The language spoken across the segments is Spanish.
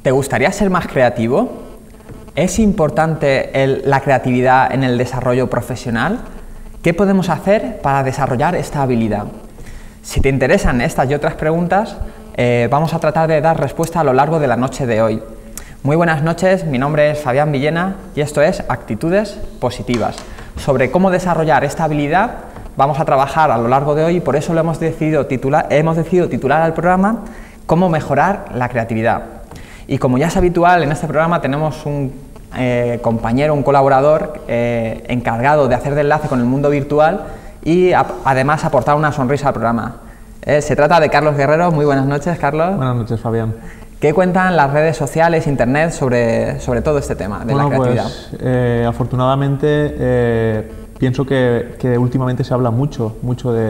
¿Te gustaría ser más creativo? ¿Es importante la creatividad en el desarrollo profesional? ¿Qué podemos hacer para desarrollar esta habilidad? Si te interesan estas y otras preguntas, vamos a tratar de dar respuesta a lo largo de la noche de hoy. Muy buenas noches, mi nombre es Fabián Villena y esto es Actitudes Positivas. Sobre cómo desarrollar esta habilidad vamos a trabajar a lo largo de hoy y por eso lo hemos decidido titular al programa Cómo mejorar la creatividad. Y como ya es habitual, en este programa tenemos un compañero, un colaborador encargado de hacer de enlace con el mundo virtual y además aportar una sonrisa al programa. Se trata de Carlos Guerrero. Muy buenas noches, Carlos. Buenas noches, Fabián. ¿Qué cuentan las redes sociales, internet sobre todo este tema de la creatividad? Pues, afortunadamente pienso que últimamente se habla mucho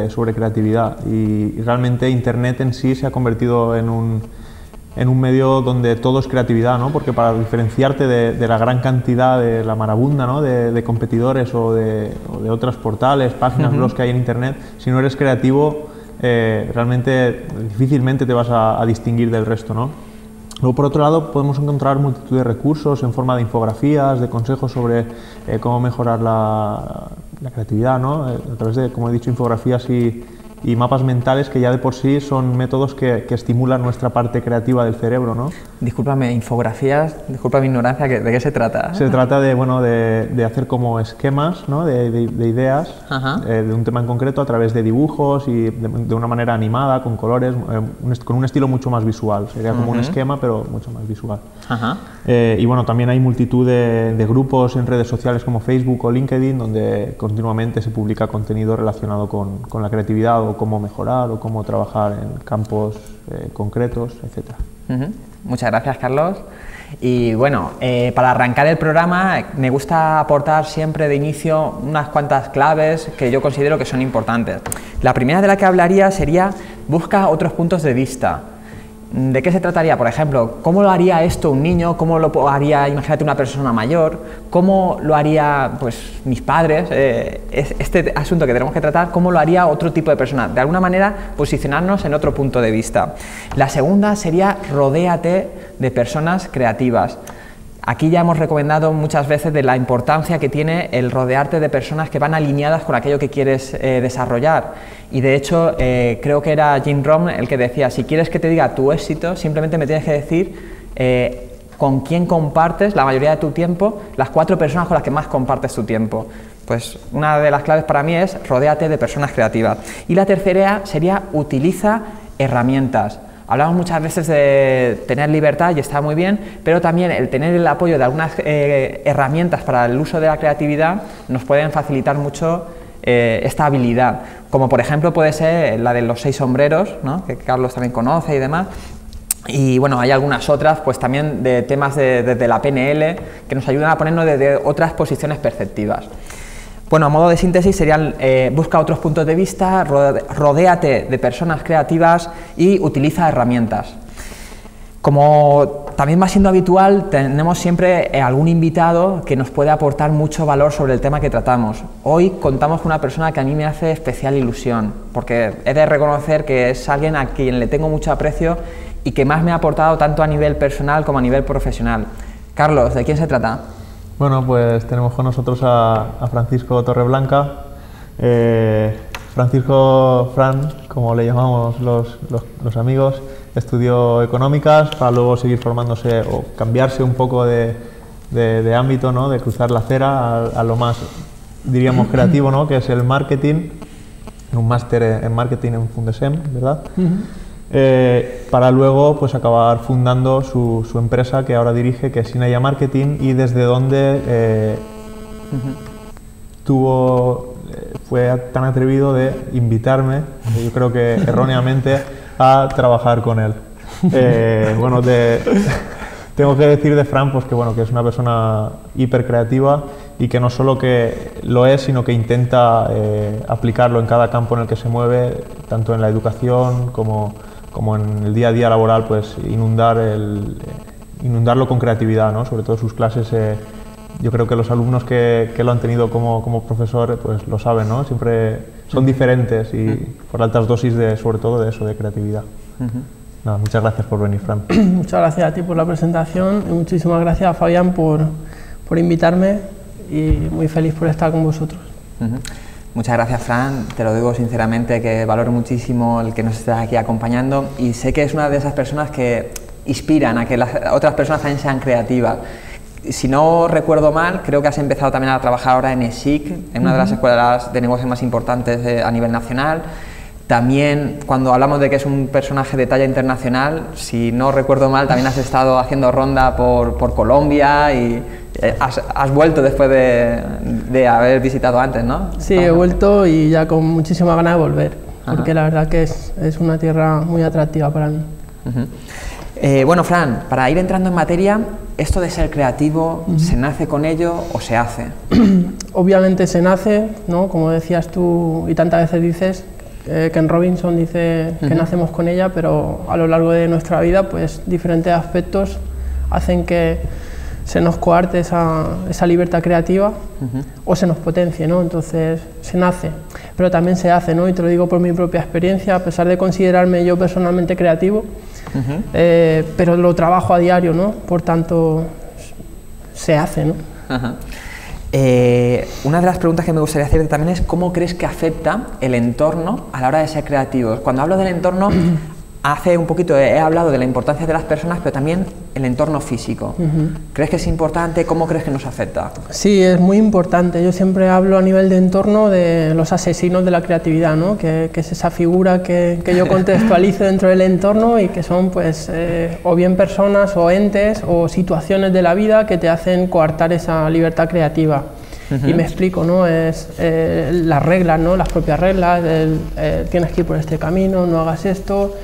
sobre creatividad y realmente internet en sí se ha convertido en un medio donde todo es creatividad, ¿no? Porque para diferenciarte de la gran cantidad, de la marabunda, ¿no? de competidores o de otros portales, páginas, blogs que hay en internet, si no eres creativo realmente difícilmente te vas a distinguir del resto, ¿no? Luego, por otro lado, podemos encontrar multitud de recursos en forma de infografías, de consejos sobre cómo mejorar la creatividad, ¿no? A través de, como he dicho, infografías y mapas mentales que ya de por sí son métodos que estimulan nuestra parte creativa del cerebro, ¿no? Discúlpame, infografías, disculpa mi ignorancia, ¿de qué se trata? Se trata de hacer como esquemas, ¿no? de ideas de un tema en concreto a través de dibujos y de una manera animada, con colores, con un estilo mucho más visual. Sería como un esquema, pero mucho más visual. Y bueno, también hay multitud de grupos en redes sociales como Facebook o LinkedIn donde continuamente se publica contenido relacionado con la creatividad o cómo mejorar o cómo trabajar en campos concretos, etc. Muchas gracias, Carlos. Y bueno, para arrancar el programa me gusta aportar siempre de inicio unas cuantas claves que yo considero que son importantes. La primera de la que hablaría sería busca otros puntos de vista. ¿De qué se trataría? Por ejemplo, ¿cómo lo haría esto un niño? ¿Cómo lo haría, imagínate, una persona mayor? ¿Cómo lo haría, pues, mis padres? Este asunto que tenemos que tratar, ¿cómo lo haría otro tipo de persona? De alguna manera, posicionarnos en otro punto de vista. La segunda sería rodéate de personas creativas. Aquí ya hemos recomendado muchas veces de la importancia que tiene el rodearte de personas que van alineadas con aquello que quieres desarrollar. Y de hecho, creo que era Jim Rohn el que decía, si quieres que te diga tu éxito, simplemente me tienes que decir con quién compartes la mayoría de tu tiempo, las 4 personas con las que más compartes tu tiempo. Pues una de las claves para mí es rodéate de personas creativas. Y la tercera sería utiliza herramientas. Hablamos muchas veces de tener libertad y está muy bien, pero también el tener el apoyo de algunas herramientas para el uso de la creatividad nos pueden facilitar mucho esta habilidad, como por ejemplo puede ser la de los 6 sombreros, ¿no? Que Carlos también conoce y demás. Y bueno, hay algunas otras, pues también de temas desde la PNL que nos ayudan a ponernos desde otras posiciones perceptivas. Bueno, a modo de síntesis serían busca otros puntos de vista, rodéate de personas creativas y utiliza herramientas. Como también va siendo habitual, tenemos siempre algún invitado que nos puede aportar mucho valor sobre el tema que tratamos. Hoy contamos con una persona que a mí me hace especial ilusión, porque he de reconocer que es alguien a quien le tengo mucho aprecio y que más me ha aportado tanto a nivel personal como a nivel profesional. Carlos, ¿de quién se trata? Bueno, pues tenemos con nosotros a Francisco Torreblanca. Francisco, Fran, como le llamamos los amigos, estudió económicas para luego seguir formándose o cambiarse un poco de ámbito, ¿no? De cruzar la acera a lo más, diríamos, creativo, ¿no? Que es el marketing, un máster en marketing en Fundesem, ¿verdad? Para luego pues acabar fundando su empresa que ahora dirige, que es Sinaya Marketing, y desde donde fue tan atrevido de invitarme, yo creo que erróneamente, a trabajar con él. Bueno, tengo que decir de Fran pues que es una persona hiper creativa y que no solo que lo es, sino que intenta aplicarlo en cada campo en el que se mueve, tanto en la educación como en el día a día laboral, pues inundarlo con creatividad, ¿no? Sobre todo sus clases yo creo que los alumnos que lo han tenido como profesor pues lo saben, ¿no? Siempre son diferentes y por altas dosis sobre todo de eso, de creatividad. Nada, muchas gracias por venir, Fran. Muchas gracias a ti por la presentación y muchísimas gracias a Fabián por invitarme y muy feliz por estar con vosotros. Muchas gracias, Fran, te lo digo sinceramente que valoro muchísimo el que nos estés aquí acompañando y sé que es una de esas personas que inspiran a que las otras personas también sean creativas. Si no recuerdo mal, creo que has empezado también a trabajar ahora en ESIC, en una de las escuelas de negocios más importantes a nivel nacional. También, cuando hablamos de que es un personaje de talla internacional, si no recuerdo mal, también has estado haciendo ronda por Colombia y has vuelto después de haber visitado antes, ¿no? Sí, he vuelto y ya con muchísima ganas de volver, porque la verdad que es una tierra muy atractiva para mí. Bueno, Fran, para ir entrando en materia, ¿esto de ser creativo se nace con ello o se hace? Obviamente se nace, ¿no? Como decías tú y tantas veces dices, Ken Robinson dice que nacemos con ella, pero a lo largo de nuestra vida pues diferentes aspectos hacen que se nos coarte esa libertad creativa o se nos potencie, ¿no? Entonces se nace, pero también se hace, ¿no? Y te lo digo por mi propia experiencia, a pesar de considerarme yo personalmente creativo, pero lo trabajo a diario, ¿no? Por tanto se hace, ¿no? Una de las preguntas que me gustaría hacerte también es ¿cómo crees que afecta el entorno a la hora de ser creativos? Cuando hablo del entorno, hace un poquito he hablado de la importancia de las personas, pero también el entorno físico. ¿Crees que es importante? ¿Cómo crees que nos afecta? Sí, es muy importante. Yo siempre hablo a nivel de entorno de los asesinos de la creatividad, ¿no? Que es esa figura que yo contextualizo dentro del entorno y que son pues o bien personas o entes o situaciones de la vida que te hacen coartar esa libertad creativa. Y me explico, ¿no? Es las reglas, ¿no? Las propias reglas, tienes que ir por este camino, no hagas esto,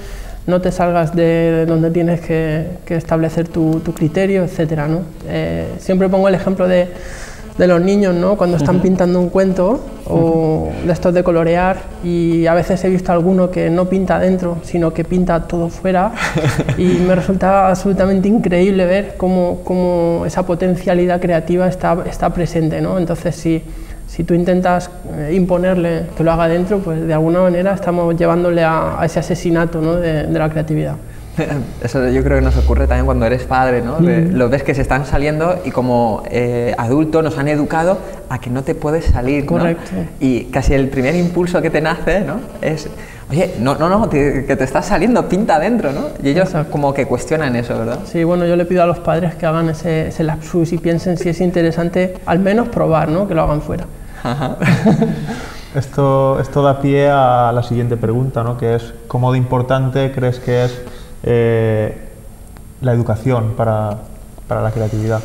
no te salgas de donde tienes que establecer tu criterio, etcétera, ¿no? Siempre pongo el ejemplo de los niños, ¿no? Cuando están pintando un cuento o de estos de colorear, y a veces he visto alguno que no pinta dentro, sino que pinta todo fuera y me resulta absolutamente increíble ver cómo esa potencialidad creativa está presente, ¿no? Entonces si tú intentas imponerle que lo haga dentro, pues de alguna manera estamos llevándole a ese asesinato, ¿no? de la creatividad. Eso yo creo que nos ocurre también cuando eres padre, ¿no? Lo ves que se están saliendo y como adultos nos han educado a que no te puedes salir, ¿no? Correcto. Y casi el primer impulso que te nace, ¿no? Es, oye, no, que te estás saliendo, pinta adentro, ¿no? Y ellos como que cuestionan eso, ¿verdad? Sí, bueno, yo le pido a los padres que hagan ese lapsus y piensen si es interesante al menos probar, ¿no? Que lo hagan fuera. Esto da pie a la siguiente pregunta, ¿no? Que es, ¿cómo de importante crees que es la educación para la creatividad?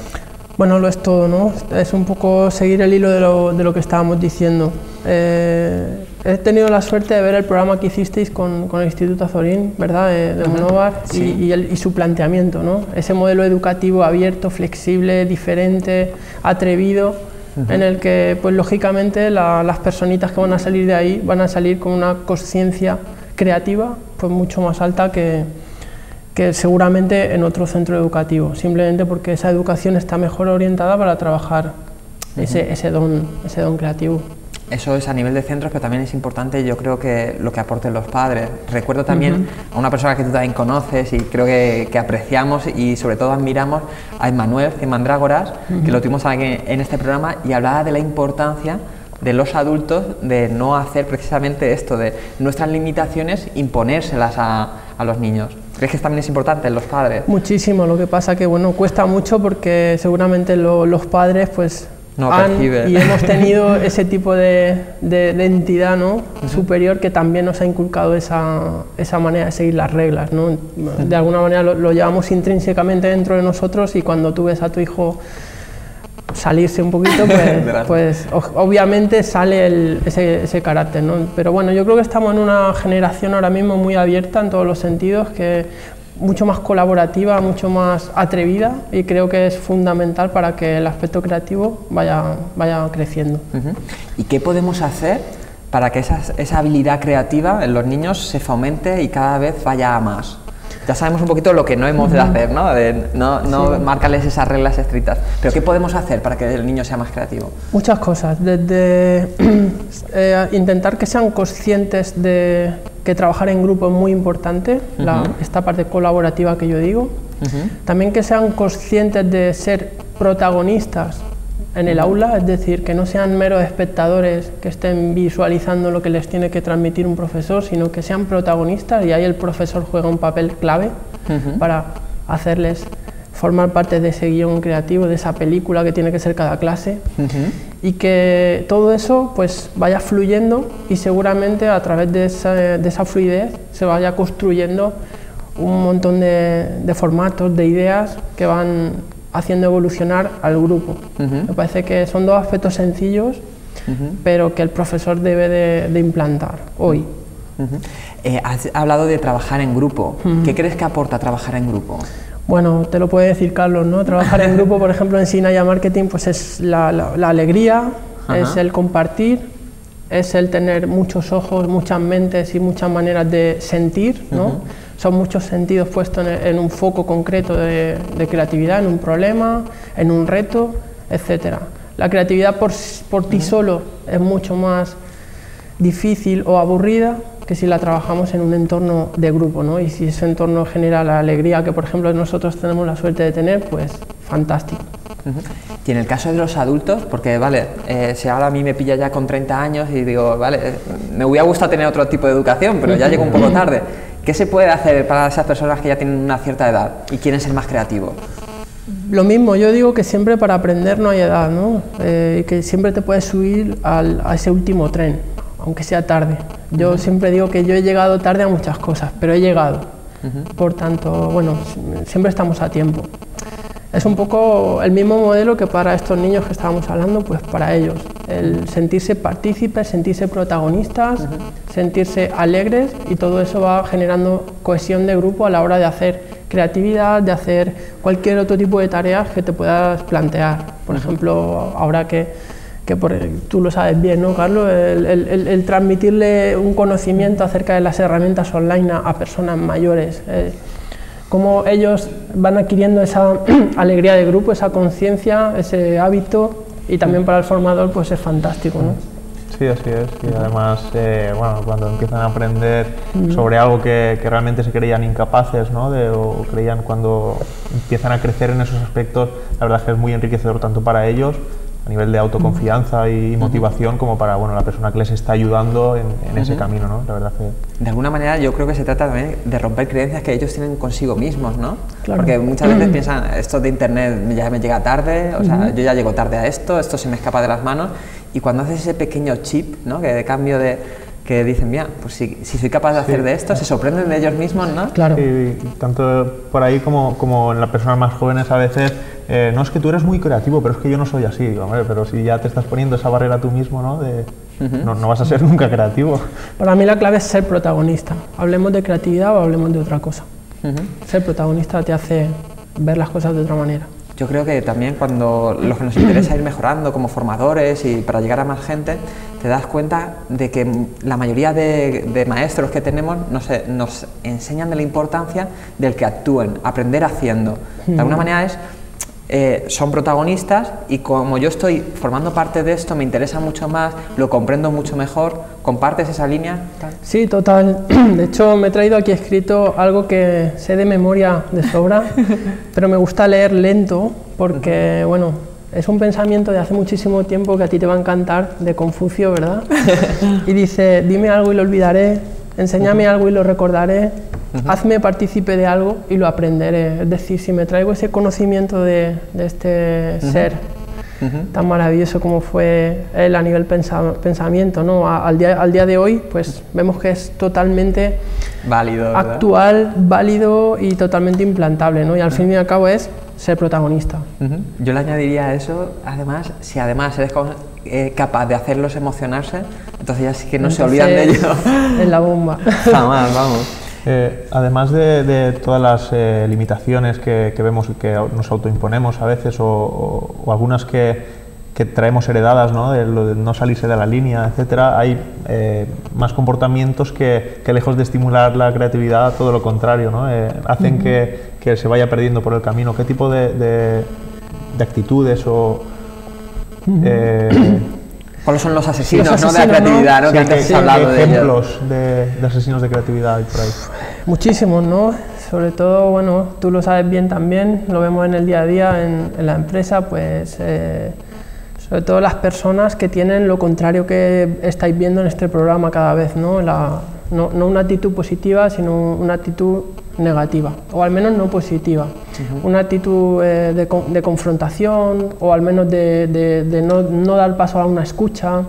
Bueno, lo es todo, ¿no? Es un poco seguir el hilo de lo que estábamos diciendo. He tenido la suerte de ver el programa que hicisteis con el Instituto Azorín, ¿verdad? De Monóvar, y su planteamiento, ¿no? Ese modelo educativo abierto, flexible, diferente, atrevido, en el que, pues lógicamente, las personitas que van a salir de ahí van a salir con una conciencia creativa pues mucho más alta que seguramente en otro centro educativo, simplemente porque esa educación está mejor orientada para trabajar ese don creativo. Eso es a nivel de centros, pero también es importante, yo creo, que lo que aporten los padres. Recuerdo también a una persona que tú también conoces y creo que apreciamos y sobre todo admiramos, a Emmanuel de Mandrágoras, que lo tuvimos aquí en este programa y hablaba de la importancia de los adultos de no hacer precisamente esto, de nuestras limitaciones, imponérselas a los niños. ¿Crees que también es importante en los padres? Muchísimo, lo que pasa que bueno, cuesta mucho porque seguramente los padres pues y hemos tenido ese tipo de entidad, ¿no? superior que también nos ha inculcado esa manera de seguir las reglas, ¿no? De alguna manera lo llevamos intrínsecamente dentro de nosotros y cuando tú ves a tu hijo salirse un poquito, pues obviamente sale ese carácter, ¿no? Pero bueno, yo creo que estamos en una generación ahora mismo muy abierta en todos los sentidos, mucho más colaborativa, mucho más atrevida, y creo que es fundamental para que el aspecto creativo vaya creciendo. ¿Y qué podemos hacer para que esa habilidad creativa en los niños se fomente y cada vez vaya a más? ya sabemos un poquito lo que no hemos de hacer, ¿no? De no marcarles esas reglas estrictas. Pero ¿qué podemos hacer para que el niño sea más creativo? Muchas cosas, desde intentar que sean conscientes de que trabajar en grupo es muy importante, esta parte colaborativa que yo digo, también que sean conscientes de ser protagonistas en el aula, es decir, que no sean meros espectadores que estén visualizando lo que les tiene que transmitir un profesor, sino que sean protagonistas, y ahí el profesor juega un papel clave para hacerles formar parte de ese guión creativo, de esa película que tiene que ser cada clase, y que todo eso pues vaya fluyendo, y seguramente a través de esa fluidez se vaya construyendo un montón de formatos, de ideas que van haciendo evolucionar al grupo. Me parece que son dos aspectos sencillos, pero que el profesor debe de implantar hoy. Has hablado de trabajar en grupo. ¿Qué crees que aporta trabajar en grupo? Bueno, te lo puede decir Carlos, ¿no? Trabajar en grupo, por ejemplo, en Sinaya Marketing, pues es la alegría, es el compartir, es el tener muchos ojos, muchas mentes y muchas maneras de sentir, ¿no? Son muchos sentidos puestos en un foco concreto de creatividad, en un problema, en un reto, etc. La creatividad por ti solo es mucho más difícil o aburrida que si la trabajamos en un entorno de grupo, ¿no? Y si ese entorno genera la alegría que, por ejemplo, nosotros tenemos la suerte de tener, pues fantástico. Y en el caso de los adultos, porque vale, si ahora a mí me pilla ya con 30 años y digo, vale, me hubiera gustado tener otro tipo de educación, pero ya llego un poco tarde. ¿Qué se puede hacer para esas personas que ya tienen una cierta edad y quieren ser más creativos? Lo mismo, yo digo que siempre para aprender no hay edad, ¿no? Que siempre te puedes subir a ese último tren, aunque sea tarde. Yo siempre digo que yo he llegado tarde a muchas cosas, pero he llegado. Por tanto, bueno, siempre estamos a tiempo. Es un poco el mismo modelo que para estos niños que estábamos hablando, pues para ellos. El sentirse partícipes, sentirse protagonistas, sentirse alegres, y todo eso va generando cohesión de grupo a la hora de hacer creatividad, de hacer cualquier otro tipo de tareas que te puedas plantear. Por ejemplo, ahora tú lo sabes bien, ¿no, Carlos? El transmitirle un conocimiento acerca de las herramientas online a personas mayores. Cómo ellos van adquiriendo esa alegría de grupo, esa conciencia, ese hábito, y también para el formador pues es fantástico, ¿no? Sí, así es. Y además, bueno, cuando empiezan a aprender sobre algo que realmente se creían incapaces, ¿no? O creían, cuando empiezan a crecer en esos aspectos, la verdad es que es muy enriquecedor tanto para ellos, a nivel de autoconfianza y motivación, como para, bueno, la persona que les está ayudando en ese camino, ¿no? La verdad que... De alguna manera yo creo que se trata también de romper creencias que ellos tienen consigo mismos, ¿no? Claro. Porque muchas veces piensan, esto de internet ya me llega tarde, o sea, yo ya llego tarde a esto se me escapa de las manos, y cuando haces ese pequeño chip, ¿no? Que de cambio que dicen, mira, pues si soy capaz de hacer de esto, se sorprenden de ellos mismos, ¿no? Claro. Y tanto por ahí como en las personas más jóvenes a veces, no es que tú eres muy creativo, pero es que yo no soy así. Digo, hombre, pero si ya te estás poniendo esa barrera tú mismo, ¿no? No vas a ser nunca creativo. Para mí la clave es ser protagonista. Hablemos de creatividad o hablemos de otra cosa. Ser protagonista te hace ver las cosas de otra manera. Yo creo que también cuando lo que nos interesa ir mejorando como formadores y para llegar a más gente, te das cuenta de que la mayoría de maestros que tenemos nos enseñan de la importancia del que actúen, aprender haciendo. De alguna manera son protagonistas, y como yo estoy formando parte de esto, me interesa mucho más, lo comprendo mucho mejor. ¿Compartes esa línea? Sí, total. De hecho, me he traído aquí escrito algo que sé de memoria de sobra, pero me gusta leer lento porque, bueno, es un pensamiento de hace muchísimo tiempo que a ti te va a encantar, de Confucio, ¿verdad? Y dice, dime algo y lo olvidaré, enséñame algo y lo recordaré, hazme partícipe de algo y lo aprenderé. Es decir, si me traigo ese conocimiento de este ser tan maravilloso como fue él a nivel pensamiento, ¿no? Al día de hoy, pues vemos que es totalmente válido, ¿verdad? Actual, válido y totalmente implantable, ¿no? Y al fin y al cabo es ser protagonista. Yo le añadiría a eso, además, si además eres capaz de hacerlos emocionarse, entonces ya sí que no se olvidan de ello. Es la bomba. Jamás, vamos. Además de todas las limitaciones que vemos y que nos autoimponemos a veces, o algunas que que traemos heredadas, ¿no? De lo de no salirse de la línea, etcétera, hay más comportamientos que lejos de estimular la creatividad, todo lo contrario, ¿no? Hacen que se vaya perdiendo por el camino. ¿Qué tipo de actitudes o ¿cuáles son los asesinos, los asesinos, ¿no? de la creatividad, ¿no? Que antes has hablado de ellos. ejemplos de asesinos de creatividad hay por ahí? Muchísimos, ¿no? Sobre todo, bueno, tú lo sabes bien también, lo vemos en el día a día en la empresa, pues sobre todo las personas que tienen lo contrario que estáis viendo en este programa cada vez, ¿no? No una actitud positiva, sino una actitud negativa, o al menos no positiva. Una actitud de confrontación, o al menos de no dar paso a una escucha,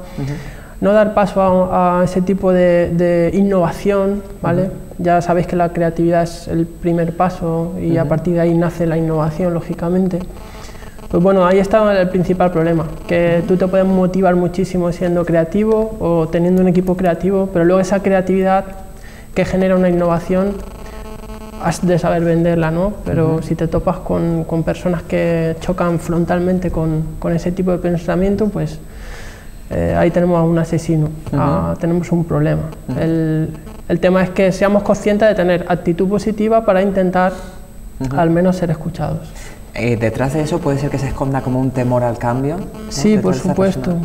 no dar paso a ese tipo de innovación, ¿vale? Ya sabéis que la creatividad es el primer paso y a partir de ahí nace la innovación, lógicamente. Pues bueno, ahí está el principal problema, que tú te puedes motivar muchísimo siendo creativo o teniendo un equipo creativo, pero luego esa creatividad que genera una innovación has de saber venderla, ¿no? Pero si te topas con personas que chocan frontalmente con ese tipo de pensamiento, pues ahí tenemos a un asesino, tenemos un problema. El tema es que seamos conscientes de tener actitud positiva para intentar al menos ser escuchados. Detrás de eso puede ser que se esconda como un temor al cambio, ¿no? Sí, por supuesto.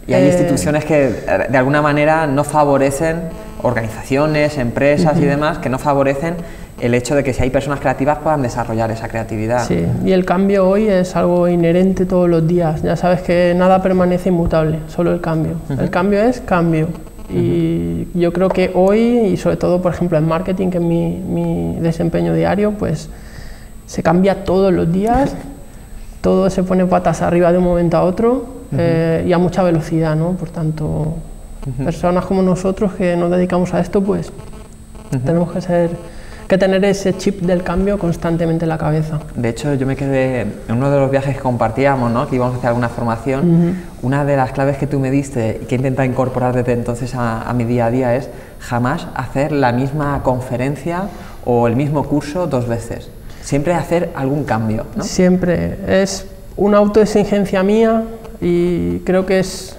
Y hay instituciones que de alguna manera no favorecen, organizaciones, empresas y demás, que no favorecen el hecho de que si hay personas creativas puedan desarrollar esa creatividad. Sí, y el cambio hoy es algo inherente todos los días. Ya sabes que nada permanece inmutable, solo el cambio. El cambio es cambio. Y yo creo que hoy, y sobre todo por ejemplo en marketing, que es mi desempeño diario, pues se cambia todos los días, todo se pone patas arriba de un momento a otro y a mucha velocidad, ¿no? Por tanto, personas como nosotros que nos dedicamos a esto, pues tenemos que tener ese chip del cambio constantemente en la cabeza. De hecho, yo me quedé en uno de los viajes que compartíamos, ¿no? Que íbamos a hacer alguna formación. Una de las claves que tú me diste y que he intentado incorporar desde entonces a mi día a día es jamás hacer la misma conferencia o el mismo curso 2 veces. Siempre hacer algún cambio, ¿no? Siempre. Es una autoexigencia mía y creo que es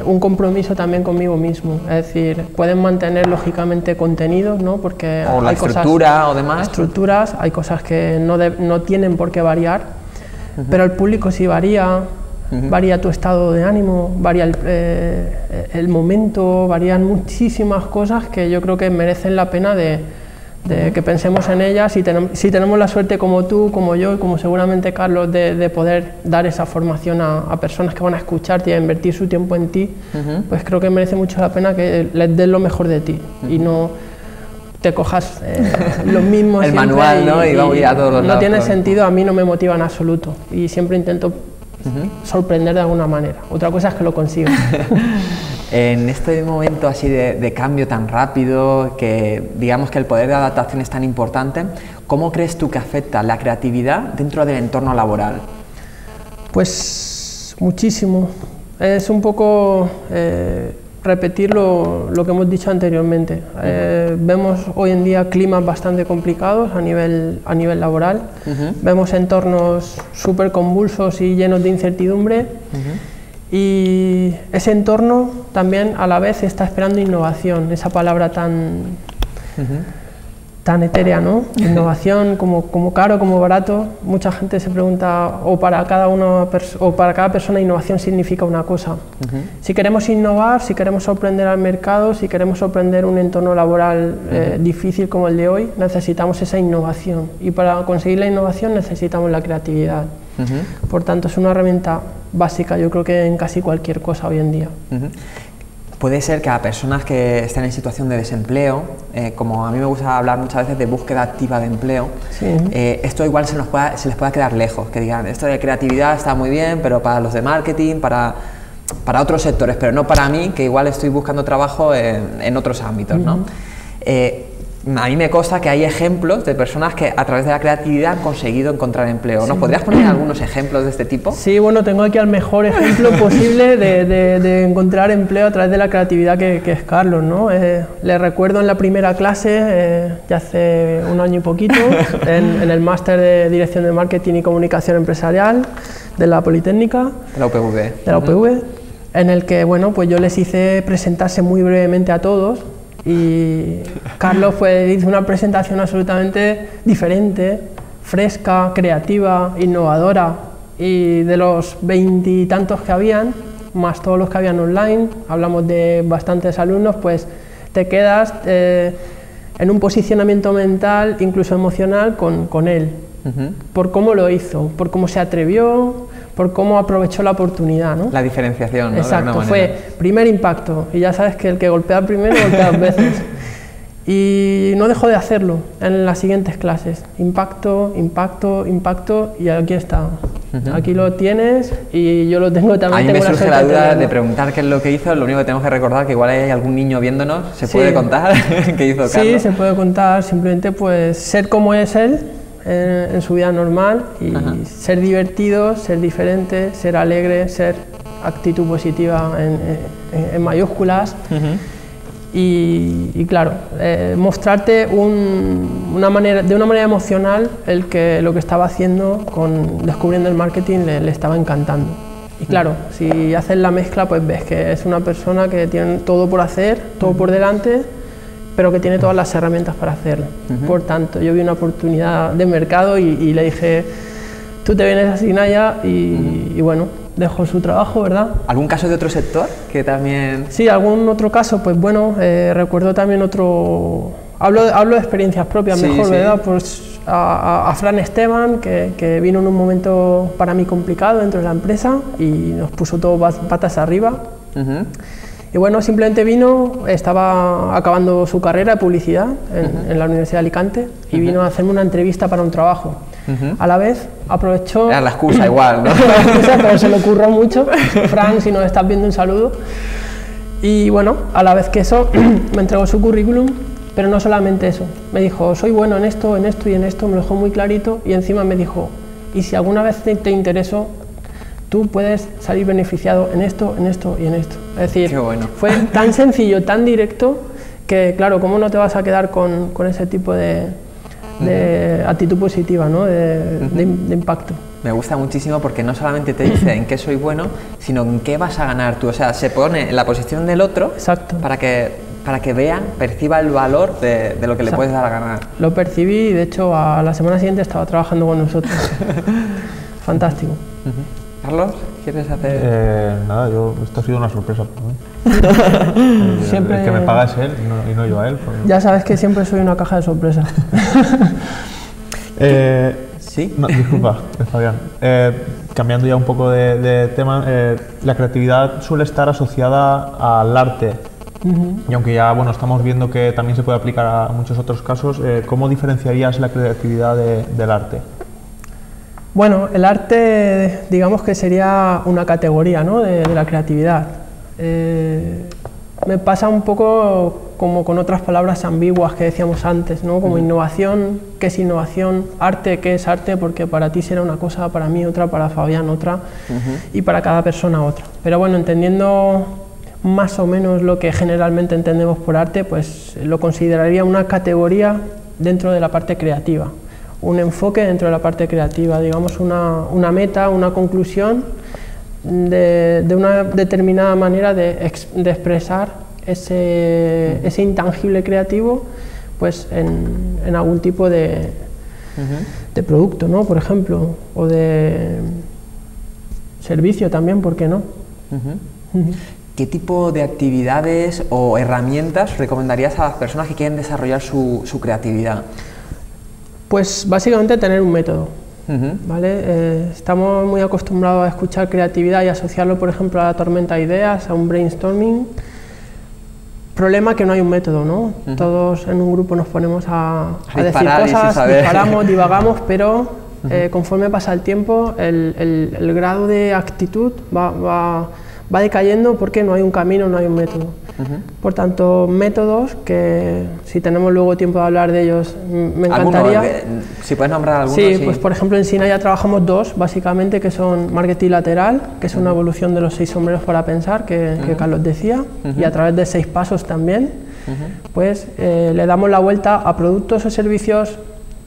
un compromiso también conmigo mismo. Es decir, pueden mantener lógicamente contenidos, ¿no? Porque o la hay estructura o demás. Estructuras, hay cosas que no tienen por qué variar, pero el público sí varía, varía tu estado de ánimo, varía el momento, varían muchísimas cosas que yo creo que merecen la pena de que pensemos en ellas. Si tenemos la suerte como tú, como yo y como seguramente Carlos de poder dar esa formación a personas que van a escucharte y a invertir su tiempo en ti, pues creo que merece mucho la pena que les des lo mejor de ti y no te cojas los mismos el manual, ¿no? Y vamos a todos los lados. No tiene sentido, a mí no me motiva en absoluto y siempre intento sorprender de alguna manera. Otra cosa es que lo consiga. En este momento así de cambio tan rápido, que digamos que el poder de adaptación es tan importante, ¿cómo crees tú que afecta la creatividad dentro del entorno laboral? Pues muchísimo. Es un poco repetir lo que hemos dicho anteriormente. Vemos hoy en día climas bastante complicados a nivel laboral, vemos entornos súper convulsos y llenos de incertidumbre. Y ese entorno también a la vez está esperando innovación, esa palabra tan etérea, ¿no? Innovación, como caro, como barato. Mucha gente se pregunta, o para cada persona innovación significa una cosa. Si queremos innovar, si queremos sorprender al mercado, si queremos sorprender un entorno laboral difícil como el de hoy, necesitamos esa innovación. Y para conseguir la innovación necesitamos la creatividad. Por tanto, es una herramienta básica, yo creo que en casi cualquier cosa hoy en día. Puede ser que a personas que estén en situación de desempleo, como a mí me gusta hablar muchas veces de búsqueda activa de empleo, esto igual se les pueda quedar lejos, que digan, esto de creatividad está muy bien, pero para los de marketing, para otros sectores, pero no para mí, que igual estoy buscando trabajo en otros ámbitos, ¿no? A mí me consta que hay ejemplos de personas que a través de la creatividad han conseguido encontrar empleo. ¿Nos podrías poner algunos ejemplos de este tipo? Sí, bueno, tengo aquí el mejor ejemplo posible de encontrar empleo a través de la creatividad que es Carlos, ¿no? Le recuerdo en la primera clase, ya hace un año y poquito, en el máster de Dirección de Marketing y Comunicación Empresarial. de la Politécnica, De la UPV. de la UPV, en el que bueno, pues yo les hice presentarse muy brevemente a todos y Carlos pues hizo una presentación absolutamente diferente, fresca, creativa, innovadora, y de los 20 y tantos que habían, más todos los que habían online, hablamos de bastantes alumnos, pues te quedas en un posicionamiento mental, incluso emocional, con él, por cómo lo hizo, por cómo se atrevió, por cómo aprovechó la oportunidad, ¿no? La diferenciación, ¿no? Exacto, fue primer impacto, y ya sabes que el que golpea primero golpea dos veces. Y no dejó de hacerlo en las siguientes clases, impacto, impacto, impacto, y aquí está. Aquí lo tienes y yo lo tengo también. A mí me tengo surge la suerte duda tenerlo. de preguntar qué es lo que hizo. Lo único que tenemos que recordar que igual hay algún niño viéndonos. ¿Se puede contar qué hizo Carlos? Sí, se puede contar. Simplemente pues ser como es él en su vida normal y ser divertido, ser diferente, ser alegre, ser actitud positiva en mayúsculas. Y claro, mostrarte de una manera emocional lo que estaba haciendo descubriendo el marketing le estaba encantando. Y claro, si haces la mezcla, pues ves que es una persona que tiene todo por hacer, todo por delante, pero que tiene todas las herramientas para hacerlo. Por tanto, yo vi una oportunidad de mercado y le dije, tú te vienes a Signaya y bueno, dejó su trabajo, ¿verdad? ¿Algún caso de otro sector que también...? Sí, algún otro caso, pues bueno, recuerdo también otro... Hablo de experiencias propias, mejor, ¿verdad? Pues a Fran Esteban, que vino en un momento para mí complicado dentro de la empresa y nos puso todo patas arriba. Y bueno, simplemente vino, estaba acabando su carrera de publicidad en la Universidad de Alicante y vino a hacerme una entrevista para un trabajo. A la vez aprovechó... Era la excusa igual, ¿no? La excusa, pero se le ocurrió mucho. Fran, si nos estás viendo, un saludo. Y bueno, a la vez que eso, me entregó su currículum, pero no solamente eso. Me dijo, soy bueno en esto, en esto y en esto, me lo dejó muy clarito y encima me dijo, y si alguna vez te intereso, tú puedes salir beneficiado en esto, en esto y en esto. Es decir, qué bueno. Fue tan sencillo, tan directo, que claro, ¿cómo no te vas a quedar con ese tipo de actitud positiva, ¿no? de impacto? Me gusta muchísimo porque no solamente te dice en qué soy bueno, sino en qué vas a ganar tú. O sea, se pone en la posición del otro. Exacto. para que vean, perciba el valor de lo que le puedes dar a ganar. Lo percibí y de hecho a la semana siguiente estaba trabajando con nosotros. Fantástico. Carlos, ¿quieres hacer...? Nada, esto ha sido una sorpresa para mí. Siempre... El que me paga es él y no yo a él. Ya sabes que siempre soy una caja de sorpresas. ¿Sí? No, disculpa, Fabián. Cambiando ya un poco de tema, la creatividad suele estar asociada al arte. Y aunque ya estamos viendo que también se puede aplicar a muchos otros casos, ¿cómo diferenciarías la creatividad del arte? Bueno, el arte, digamos que sería una categoría, ¿no? de la creatividad. Me pasa un poco como con otras palabras ambiguas que decíamos antes, ¿no? Como innovación, ¿qué es innovación? Arte, ¿qué es arte? Porque para ti será una cosa, para mí otra, para Fabián otra y para cada persona otra. Pero bueno, entendiendo más o menos lo que generalmente entendemos por arte, pues lo consideraría una categoría dentro de la parte creativa. Un enfoque dentro de la parte creativa, digamos una meta, una conclusión de una determinada manera de expresar ese intangible creativo pues en algún tipo de producto, ¿no? Por ejemplo, o de servicio también, ¿por qué no? ¿Qué tipo de actividades o herramientas recomendarías a las personas que quieren desarrollar su creatividad? Pues básicamente tener un método, ¿vale? Estamos muy acostumbrados a escuchar creatividad y asociarlo, por ejemplo, a la tormenta de ideas, a un brainstorming. Problema que no hay un método, ¿no? Todos en un grupo nos ponemos a decir cosas, disparamos, divagamos, pero conforme pasa el tiempo, el grado de actitud va decayendo porque no hay un camino, no hay un método. Por tanto, métodos que, si tenemos luego tiempo de hablar de ellos, me encantaría. Si puedes nombrar algunos. Sí, pues por ejemplo en Signaya trabajamos dos, básicamente, que son marketing lateral, que es una evolución de los 6 sombreros para pensar, que Carlos decía, y a través de 6 pasos también, pues le damos la vuelta a productos o servicios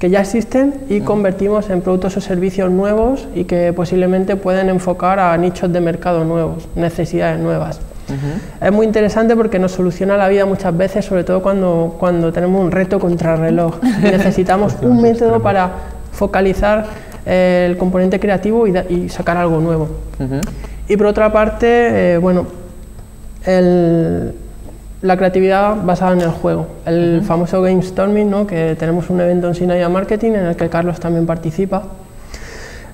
que ya existen y convertimos en productos o servicios nuevos y que posiblemente pueden enfocar a nichos de mercado nuevos, necesidades nuevas. Es muy interesante porque nos soluciona la vida muchas veces, sobre todo cuando tenemos un reto contrarreloj y necesitamos un método para focalizar el componente creativo y sacar algo nuevo. Y por otra parte, bueno, la creatividad basada en el juego, el famoso Gamestorming, ¿no? Que tenemos un evento en Synergia Marketing en el que Carlos también participa,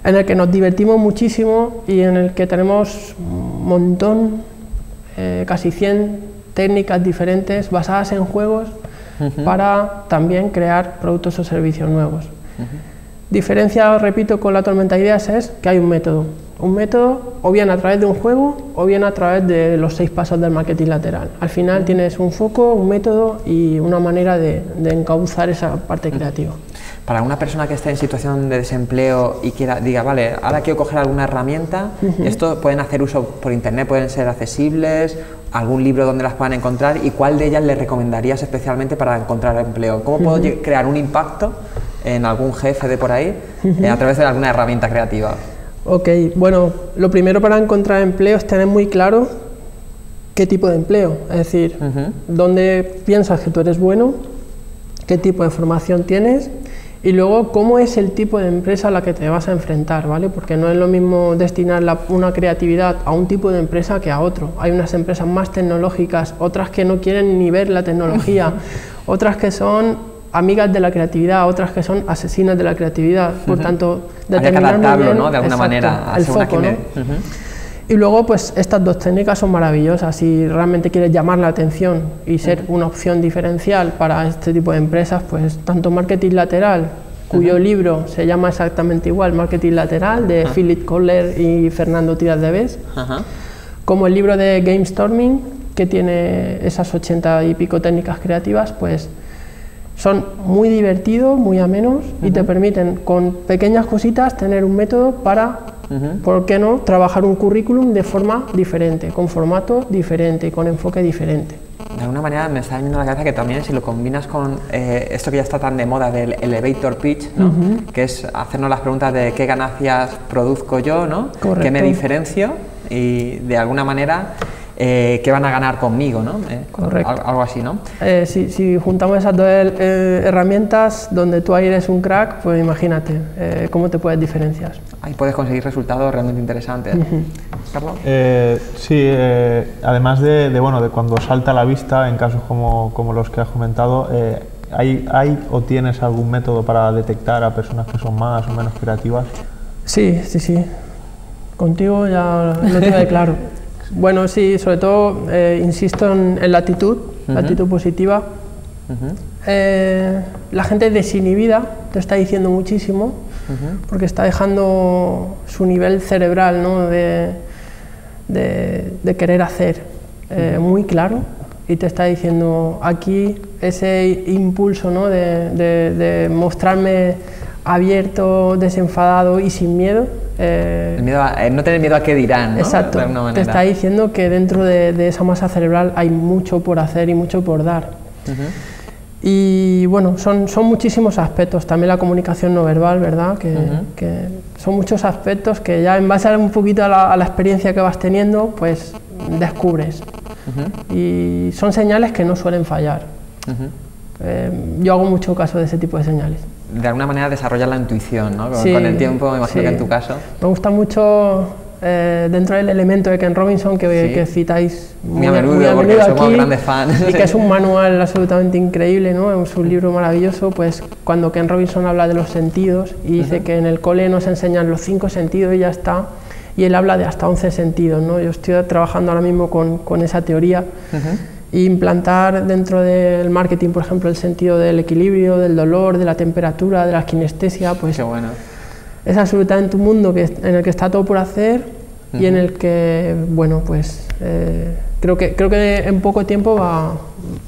en el que nos divertimos muchísimo y en el que tenemos un montón, casi 100 técnicas diferentes basadas en juegos para también crear productos o servicios nuevos. Diferencia, repito, con la tormenta de ideas es que hay un método o bien a través de un juego o bien a través de los 6 pasos del marketing lateral. Al final tienes un foco, un método y una manera de encauzar esa parte creativa. Para una persona que esté en situación de desempleo y diga, vale, ahora quiero coger alguna herramienta, esto pueden hacer uso por internet, pueden ser accesibles, algún libro donde las puedan encontrar, y cuál de ellas les recomendarías especialmente para encontrar empleo. ¿Cómo puedo crear un impacto en algún jefe de por ahí a través de alguna herramienta creativa? Ok, bueno, lo primero para encontrar empleo es tener muy claro qué tipo de empleo, es decir, dónde piensas que tú eres bueno, qué tipo de formación tienes y luego cómo es el tipo de empresa a la que te vas a enfrentar, ¿vale? Porque no es lo mismo destinar una creatividad a un tipo de empresa que a otro. Hay unas empresas más tecnológicas, otras que no quieren ni ver la tecnología, otras que son amigas de la creatividad, otras que son asesinas de la creatividad. Por tanto, determinar muy bien, ¿no? De alguna exacto, manera, el foco, ¿no? Y luego, pues estas 2 técnicas son maravillosas. Si realmente quieres llamar la atención y ser una opción diferencial para este tipo de empresas, pues tanto marketing lateral, cuyo libro se llama exactamente igual, Marketing Lateral, de Philip Kotler y Fernando Tiras de Bes, como el libro de Gamestorming, que tiene esas 80 y pico técnicas creativas, pues son muy divertidos, muy amenos y te permiten con pequeñas cositas tener un método para, ¿por qué no?, trabajar un currículum de forma diferente, con formato diferente y con enfoque diferente. De alguna manera me está viniendo a la cabeza que también si lo combinas con esto que ya está tan de moda del elevator pitch, ¿no? Que es hacernos las preguntas de qué ganancias produzco yo, ¿no? Correcto. ¿Qué me diferencio? Y de alguna manera qué van a ganar conmigo, ¿no? Correcto. Algo así, ¿no? Si juntamos esas 2 herramientas donde tú ahí eres un crack, pues imagínate cómo te puedes diferenciar. Ahí puedes conseguir resultados realmente interesantes. ¿Carlos? Sí, además de cuando salta a la vista, en casos como los que has comentado, ¿hay o tienes algún método para detectar a personas que son más o menos creativas? Sí. Contigo ya lo tengo claro. Bueno, sí, sobre todo insisto en la actitud, la actitud positiva. La gente desinhibida te está diciendo muchísimo, porque está dejando su nivel cerebral, ¿no?, de querer hacer muy claro, y te está diciendo aquí ese impulso, ¿no?, de mostrarme abierto, desenfadado y sin miedo. No tener miedo a qué dirán, ¿no? Exacto, de alguna manera. Te está diciendo que dentro de esa masa cerebral hay mucho por hacer y mucho por dar. Y bueno, son muchísimos aspectos, también la comunicación no verbal, ¿verdad? Que son muchos aspectos que ya en base a un poquito a la experiencia que vas teniendo, pues descubres. Y son señales que no suelen fallar. Yo hago mucho caso de ese tipo de señales. De alguna manera desarrollar la intuición, ¿no? Sí, con el tiempo, me imagino que en tu caso. Me gusta mucho dentro del elemento de Ken Robinson que citáis muy a menudo porque somos aquí, grandes fans. y que es un manual absolutamente increíble, ¿no? Es un libro maravilloso, pues cuando Ken Robinson habla de los sentidos y dice que en el cole nos enseñan los 5 sentidos y ya está, y él habla de hasta 11 sentidos, ¿no? Yo estoy trabajando ahora mismo con esa teoría. Y implantar dentro del marketing, por ejemplo, el sentido del equilibrio, del dolor, de la temperatura, de la kinestesia, pues qué bueno. Es absolutamente un mundo en el que está todo por hacer y en el que, bueno, pues creo que en poco tiempo va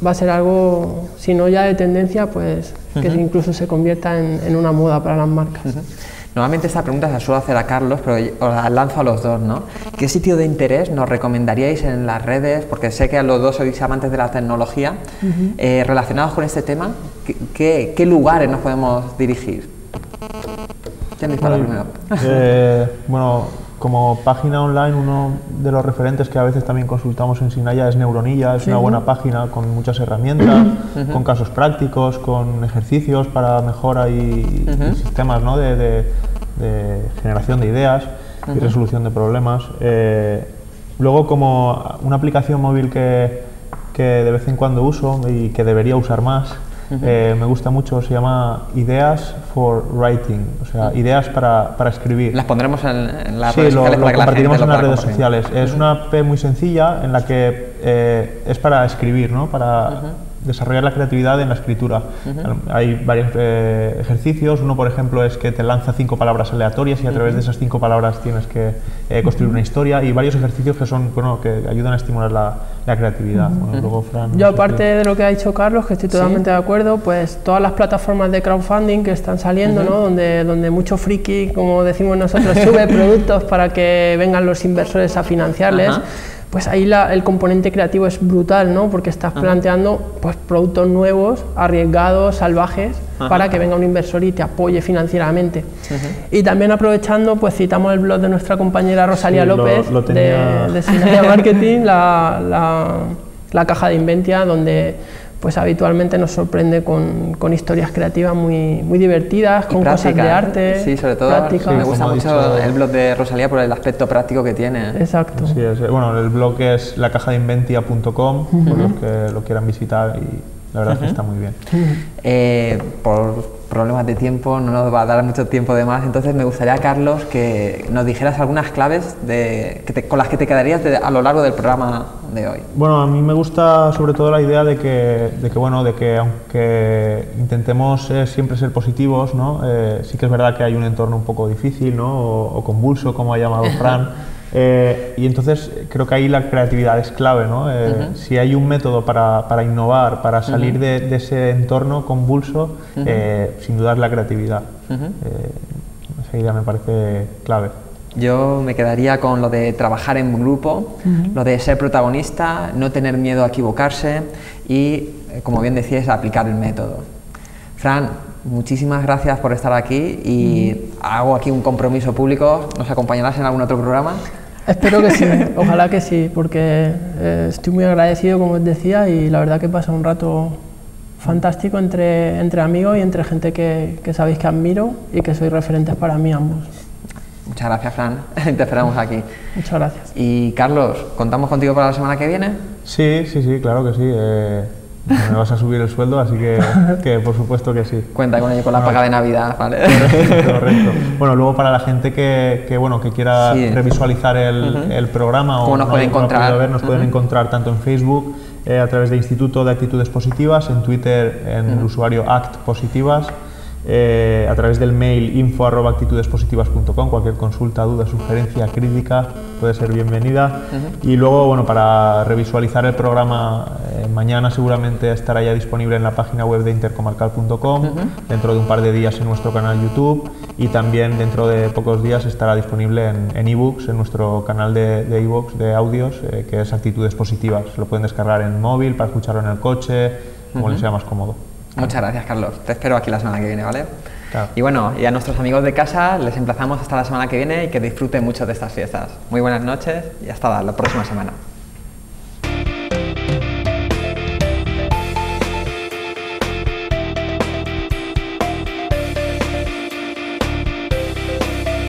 a ser algo, si no ya de tendencia, pues que incluso se convierta en una moda para las marcas. Normalmente esta pregunta se la suelo hacer a Carlos, pero os la lanzo a los dos, ¿no? ¿Qué sitio de interés nos recomendaríais en las redes? Porque sé que a los dos sois amantes de la tecnología. Relacionados con este tema, ¿qué lugares nos podemos dirigir? ¿Quién dispara primero? Bueno, como página online, uno de los referentes que a veces también consultamos en Sinaya es Neuronilla. Es una buena página con muchas herramientas, con casos prácticos, con ejercicios para mejora y sistemas, ¿no? de generación de ideas y resolución de problemas. Luego, como una aplicación móvil que de vez en cuando uso y que debería usar más, me gusta mucho, se llama Ideas for Writing, o sea, ideas para escribir. Las pondremos en las sí, redes sociales lo para que la gente compartiremos lo en las pueda redes compartir. sociales. Es una app muy sencilla en la que es para escribir, ¿no? Para desarrollar la creatividad en la escritura. Hay varios ejercicios. Uno, por ejemplo, es que te lanza 5 palabras aleatorias y a través de esas 5 palabras tienes que construir una historia, y varios ejercicios que son, bueno, que ayudan a estimular la creatividad. Bueno, luego, Fran, Yo, aparte de lo que ha dicho Carlos, que estoy totalmente de acuerdo, pues todas las plataformas de crowdfunding que están saliendo, ¿no? donde mucho friki, como decimos nosotros, sube productos para que vengan los inversores a financiarles. Pues ahí el componente creativo es brutal, ¿no? Porque estás planteando pues, productos nuevos, arriesgados, salvajes, para que venga un inversor y te apoye financieramente. Y también aprovechando, pues citamos el blog de nuestra compañera Rosalía López, de Sinaya Marketing, la caja de Inventia, donde pues habitualmente nos sorprende con historias creativas muy divertidas, con cosas de arte. Sí, sobre todo me gusta mucho el blog de Rosalía por el aspecto práctico que tiene. Exacto. Sí, bueno, el blog es lacajadeinventia.com, por los que lo quieran visitar, y la verdad es que está muy bien. Por problemas de tiempo no nos va a dar mucho tiempo de más, entonces me gustaría, Carlos, que nos dijeras algunas claves con las que te quedarías a lo largo del programa de hoy. Bueno, a mí me gusta sobre todo la idea de que aunque intentemos siempre ser positivos, ¿no? Sí que es verdad que hay un entorno un poco difícil, ¿no? o convulso, como ha llamado Fran. Y entonces creo que ahí la creatividad es clave, ¿no? Si hay un método para innovar, para salir de ese entorno convulso, sin duda es la creatividad. Esa idea me parece clave. Yo me quedaría con lo de trabajar en grupo, lo de ser protagonista, no tener miedo a equivocarse y, como bien decías, aplicar el método. Fran, muchísimas gracias por estar aquí y hago aquí un compromiso público. ¿Nos acompañarás en algún otro programa? Espero que sí, ojalá que sí, porque estoy muy agradecido, como os decía, y la verdad que pasa un rato fantástico entre amigos y entre gente que sabéis que admiro y que sois referentes para mí ambos. Muchas gracias, Fran. Te esperamos aquí. Muchas gracias. Y Carlos, ¿contamos contigo para la semana que viene? Sí, claro que sí. Me vas a subir el sueldo, así que por supuesto que sí. Cuenta con ello, con la paga de Navidad, ¿vale? Correcto. Bueno, luego para la gente que quiera revisualizar el programa o nos pueden encontrar, nos pueden encontrar tanto en Facebook, a través de Instituto de Actitudes Positivas, en Twitter en el usuario ActPositivas, a través del mail info@actitudespositivas.com. Cualquier consulta, duda, sugerencia, crítica puede ser bienvenida. Y luego, bueno, para revisualizar el programa, mañana seguramente estará ya disponible en la página web de intercomarcal.com, dentro de un par de días en nuestro canal YouTube, y también dentro de pocos días estará disponible en ebooks, en nuestro canal de ebooks de audios, que es Actitudes Positivas. Lo pueden descargar en móvil para escucharlo en el coche, como les sea más cómodo. Muchas gracias, Carlos. Te espero aquí la semana que viene, ¿vale? Claro. Y bueno, y a nuestros amigos de casa les emplazamos hasta la semana que viene y que disfruten mucho de estas fiestas. Muy buenas noches y hasta la próxima semana.